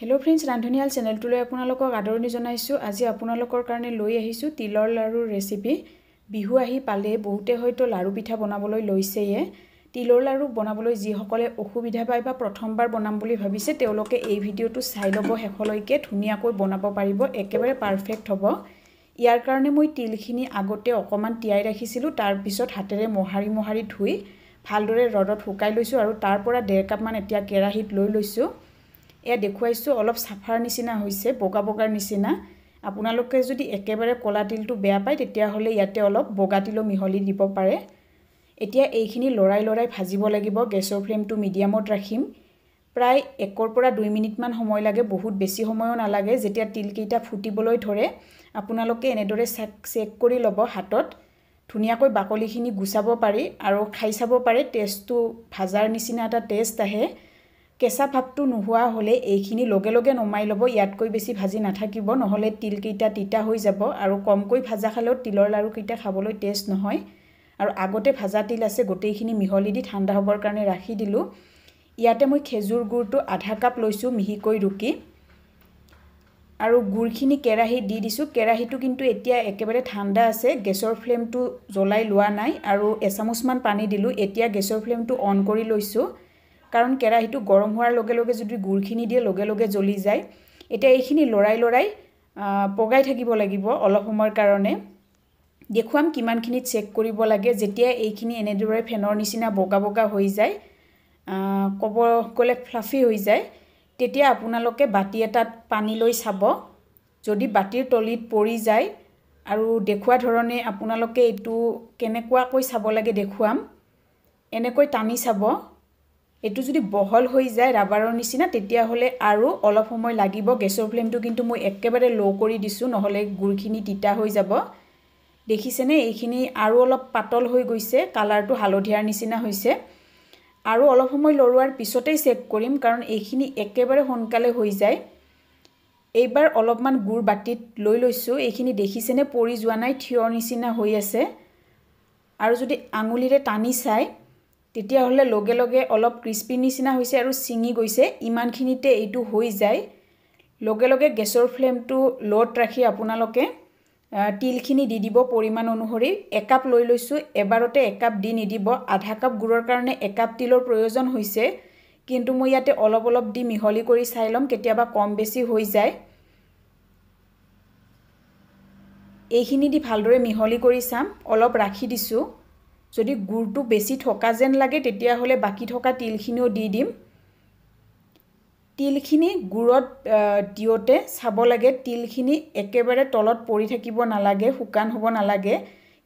Hello friends रांधनियाल चेनेलटुলৈ আপোনালোকক আদৰণি জনাইছো। আজি আপোনালোকৰ কাৰণে লৈ আহিছো তিলৰ লাৰুৰ ৰেচিপি। বিহু আহি পালে বহুতে হয়তো লাৰু পিঠা বনাবলৈ লৈছেয়ে। তিলৰ লাৰু বনাবলৈ যিসকলে অসুবিধা পায় বা প্ৰথমবাৰ বনাম বুলি ভাবিছে তেওঁলোকে এই ভিডিওটো চাই ল'ব শেষলৈকে, ধুনীয়াকৈ বনাব পাৰিব, একেবাৰে পাৰফেক্ট হ'ব। ইয়াৰ কাৰণে মই তিলখিনি আগতে অকমান তিয়াই ৰাখিছিলো, তাৰ পিছত হাতেৰে মোহাৰি ধুই ভালদৰে ৰদত শুকাই লৈছো আৰু তাৰ পৰা 1.5 কাপ মান এতিয়া কেৰাহীত লৈ লৈছো। এয়া দেখুৱাইছো অলপ সাফাৰ নিচিনা হৈছে, বগা বগাৰ নিচিনা। আপোনালোকে যদি একেবাৰে কলা তিলটো বেয়া পায় তেতিয়া হলে ইয়াতে অলপ বগা তিলো মিহলি দিব পাৰে। এতিয়া এইখিনি লৰাই ভাজিব লাগিব। গেছৰ ফ্লেমটো মিডিয়ামত ৰাখিম। প্ৰায় 1 পৰা 2 মিনিট মান সময় লাগে, বহুত বেছি সময়ও নালাগে। যেতিয়া তিলকেইটা ফুটিবলৈ ধৰে আপোনালোকে এনেদৰে চেক কৰি ল'ব হাতত। ধুনীয়াকৈ বাকলিখিনি গুচাব পাৰি আৰু খাই চাব পাৰে, টেষ্টটো ভাজাৰ নিচিনা এটা টেষ্ট আহে। কেঁচা ভাবটো নোহোৱা হলে এইখিনি লগে লগে নমাই ল'ব, ইয়াতকৈ বেছি ভাজি নাথাকিব, নহলে তিলকেইটা তিতা হৈ যাব আৰু কমকৈ ভাজা খালেও তিলৰ লাৰু কেইটা খাবলৈ টেষ্ট নহয়। আৰু আগতে ভাজা তিল আছে, গোটেইখিনি মিহলি দি ঠাণ্ডা হ'বৰ কাৰণে ৰাখি দিলো। ইয়াতে মই খেজুৰ গুড়টো 1/2 কাপ লৈছো মিহিকৈ ৰুকি, আৰু গুড়খিনি কেৰাহীত দি দিছো। কেৰাহীটো কিন্তু এতিয়া একেবাৰে ঠাণ্ডা আছে, গেছৰ ফ্লেমটো জ্বলাই লোৱা নাই আৰু এচামুচ মান পানী দিলো। এতিয়া গেছৰ ফ্লেমটো অন কৰি লৈছো, কাৰণ কেৰাহীটো গৰম হোৱাৰ লগে লগে যদি গুড়খিনি দিয়ে লগে লগে জ্বলি যায়। এতিয়া এইখিনি লৰাই পগাই থাকিব লাগিব অলপ সময়ৰ কাৰণে। দেখুৱাম কিমানখিনিত চেক কৰিব লাগে। যেতিয়া এইখিনি এনেদৰে ফেনৰ নিচিনা বগা বগা হৈ যায়, ক'ব গ'লে ফ্লাফি হৈ যায়, তেতিয়া আপোনালোকে বাটি এটাত পানী লৈ চাব। যদি বাটিৰ তলিত পৰি যায়, আৰু দেখুৱা ধৰণে আপোনালোকে এইটো কেনেকুৱাকৈ চাব লাগে দেখুৱাম। এনেকৈ টানি চাব। এইটো যদি বহল হৈ যায় ৰাবাৰৰ নিচিনা তেতিয়া হলে আৰু অলপ সময় লাগিব। গেছৰ ফ্লেমটো কিন্তু মই একেবাৰে লো কৰি দিছো, নহলে গুড়খিনি তিতা হৈ যাব। দেখিছেনে এইখিনি আৰু অলপ পাতল হৈ গৈছে, কালাৰটো হালধীয়াৰ নিচিনা হৈছে। আৰু অলপ সময় লৰোৱাৰ পিছতেই চেক কৰিম, কাৰণ এইখিনি একেবাৰে সোনকালে হৈ যায়। এইবাৰ অলপমান গুড় বাটিত লৈ লৈছো। এইখিনি দেখিছেনে পৰি যোৱা নাই, থিয়ৰ নিচিনা হৈ আছে। আৰু যদি আঙুলিৰে টানি চাই তেতিয়া হলে লগে লগে অলপ ক্ৰিস্পি নিচিনা হৈছে আৰু ছিঙি গৈছে। ইমানখিনিতে এইটো হৈ যায়। লগে লগে গেছৰ ফ্লেমটো লোত ৰাখি আপোনালোকে তিলখিনি দি দিব পৰিমাণ অনুসৰি। 1 কাপ লৈ লৈছো, এবাৰতে 1 কাপ দি নিদিব। 1/2 কাপ গুড়ৰ কাৰণে 1 কাপ তিলৰ প্ৰয়োজন হৈছে, কিন্তু মই ইয়াতে অলপ অলপ দি মিহলি কৰি চাই ল'ম, কেতিয়াবা কম বেছি হৈ যায়। এইখিনি দি ভালদৰে মিহলি কৰি চাম, অলপ ৰাখি দিছো। যদি গুড়টো বেছি থকা যেন লাগে তেতিয়া হলে বাকি থকা তিলখিনিও দি দিম। তিলখিনি গুড়ত দিওতে চাব লাগে তিলখিনি একেবাৰে তলত পৰি থাকিব নালাগে, শুকান হ'ব নালাগে,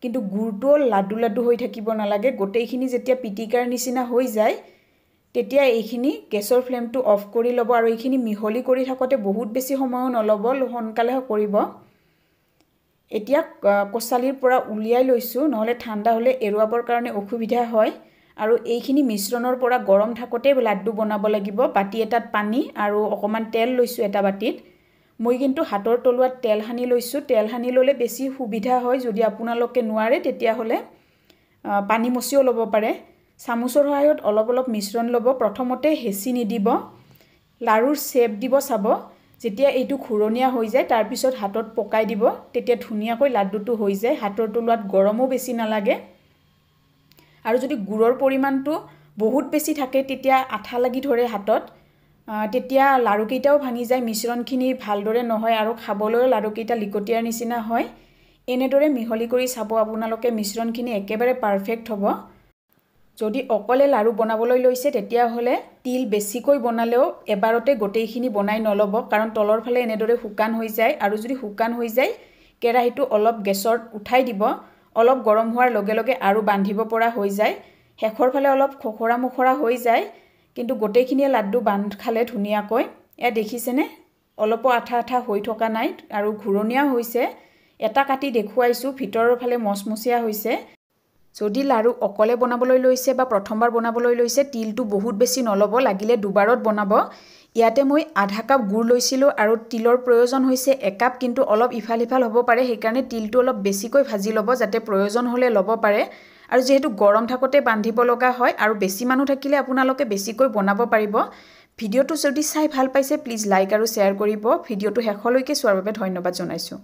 কিন্তু গুড়টো লাডু লাডু হৈ থাকিব নালাগে। গোটেইখিনি যেতিয়া পিটিকাৰ নিচিনা হৈ যায় তেতিয়া এইখিনি গেছৰ ফ্লেমটো অফ কৰি ল'ব। আৰু এইখিনি মিহলি কৰি থাকোতে বহুত বেছি সময়ও নল'ব, সোনকালে কৰিব। এতিয়া কচালিৰ পৰা উলিয়াই লৈছো, নহলে ঠাণ্ডা হলে এৰুৱাবৰ কাৰণে অসুবিধা হয়। আৰু এইখিনি মিশ্ৰণৰ পৰা গৰম থাকোতে লাড্ডু বনাব লাগিব। বাটি এটাত পানী আৰু অকমান তেল লৈছো এটা বাটিত। মই কিন্তু হাতৰ তলুৱাত তেল সানি লৈছো। তেল সানি ললে বেছি সুবিধা হয়। যদি আপোনালোকে নোৱাৰে তেতিয়া হলে পানী মচিও ল'ব পাৰে। চামুচৰ সহায়ত অলপ অলপ মিশ্ৰণ ল'ব। প্ৰথমতে হেঁচি নিদিব, লাৰুৰ শেপ দিব চাব। যেতিয়া এইটো ঘূৰণীয়া হৈ যায় তাৰ পিছত হাতত পকাই দিব, তেতিয়া ধুনীয়াকৈ লাড্ডুটো হৈ যায়। হাতৰ তলুৱাত গৰমো বেছি নালাগে। আৰু যদি গুড়ৰ পৰিমাণটো বহুত বেছি থাকে তেতিয়া আঠা লাগি ধৰে হাতত, তেতিয়া লাৰুকেইটাও ভাঙি যায়, মিশ্ৰণখিনি ভালদৰে নহয় আৰু খাবলৈও লাৰুকেইটা লিকটিয়াৰ নিচিনা হয়। এনেদৰে মিহলি কৰি চাব আপোনালোকে, মিশ্ৰণখিনি একেবাৰে পাৰফেক্ট হ'ব। যদি অকলে লাৰু বনাবলৈ লৈছে তেতিয়া হলে তিল বেছিকৈ বনালেও এবাৰতে গোটেইখিনি বনাই নলব, কাৰণ তলৰ ফালে এনেদৰে শুকান হৈ যায়। আৰু যদি শুকান হৈ যায় কেৰাহীটো অলপ গেছত উঠাই দিব। অলপ গৰম হোৱাৰ লগে লগে আৰু বান্ধিব পৰা হৈ যায়। শেষৰ ফালে অলপ খখৰা মুখৰা হৈ যায়, কিন্তু গোটেইখিনিয়ে লাড্ডু বান্ধ খালে ধুনীয়াকৈ। এয়া দেখিছেনে অলপো আঠা আঠা হৈ থকা নাই আৰু ঘূৰণীয়া হৈছে। এটা কাটি দেখুৱাইছো, ভিতৰৰ ফালে মচমচীয়া হৈছে। যদি লাৰু অকলে বনাবলৈ লৈছে বা প্ৰথমবাৰ বনাবলৈ লৈছে তিলটো বহুত বেছি নলব, লাগিলে দুবাৰত বনাব। ইয়াতে মই 1/2 কাপ গুড় লৈছিলো আৰু তিলৰ প্ৰয়োজন হৈছে 1 কাপ, কিন্তু অলপ ইফাল সিফাল হ'ব পাৰে, সেইকাৰণে তিলটো অলপ বেছিকৈ ভাজি ল'ব যাতে প্ৰয়োজন হলে ল'ব পাৰে। আৰু যেহেতু গৰম থাকোতে বান্ধিব লগা হয় আৰু বেছি মানুহ থাকিলে আপোনালোকে বেছিকৈ বনাব পাৰিব। ভিডিঅ'টো যদি চাই ভাল পাইছে প্লিজ লাইক আৰু শ্বেয়াৰ কৰিব ভিডিঅ'টো শেষলৈকে চোৱাৰ বাবে ধন্যবাদ জনাইছোঁ